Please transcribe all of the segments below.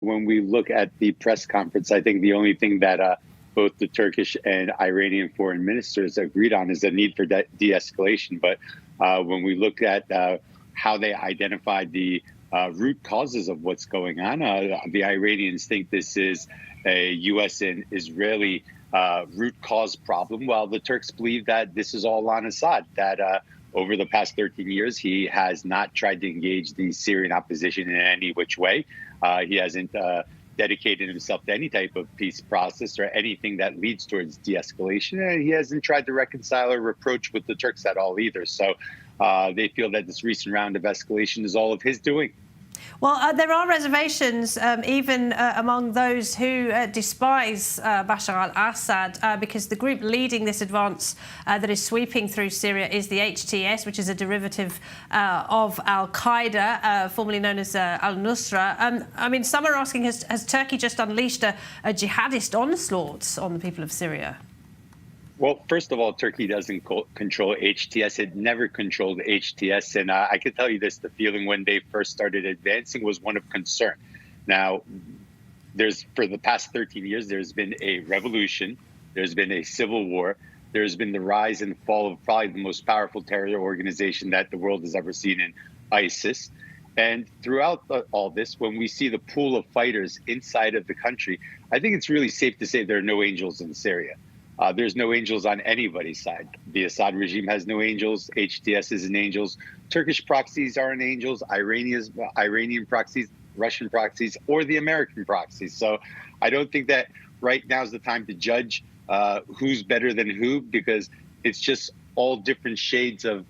When we look at the press conference, I think the only thing that both the Turkish and Iranian foreign ministers agreed on is the need for de-escalation. But when we look at how they identified the root causes of what's going on, the Iranians think this is a U.S. and Israeli root cause problem, while the Turks believe that this is all on Assad, that over the past 13 years, he has not tried to engage the Syrian opposition in any which way. He hasn't dedicated himself to any type of peace process or anything that leads towards de-escalation. And he hasn't tried to reconcile or reproach with the Turks at all either. So they feel that this recent round of escalation is all of his doing. Well, there are reservations even among those who despise Bashar al-Assad because the group leading this advance that is sweeping through Syria is the HTS, which is a derivative of al-Qaeda, formerly known as al-Nusra. I mean, some are asking, has Turkey just unleashed a jihadist onslaught on the people of Syria? Well, first of all, Turkey doesn't control HTS. It never controlled HTS. And I can tell you this, the feeling when they first started advancing was one of concern. Now, for the past 13 years, there's been a revolution. There's been a civil war. There's been the rise and fall of probably the most powerful terror organization that the world has ever seen in ISIS. And throughout all this, when we see the pool of fighters inside of the country, I think it's really safe to say there are no angels in Syria. There's no angels on anybody's side. The Assad regime has no angels. HTS isn't angels. Turkish proxies aren't angels. Iranian proxies, Russian proxies, or the American proxies. So I don't think that right now is the time to judge who's better than who, because it's just all different shades of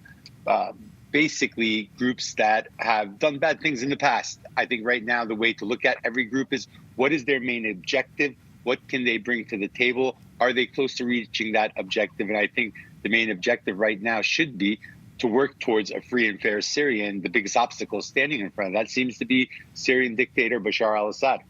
basically groups that have done bad things in the past. I think right now the way to look at every group is what is their main objective? What can they bring to the table? Are they close to reaching that objective? And I think the main objective right now should be to work towards a free and fair Syria. And the biggest obstacle standing in front of that seems to be Syrian dictator Bashar al-Assad.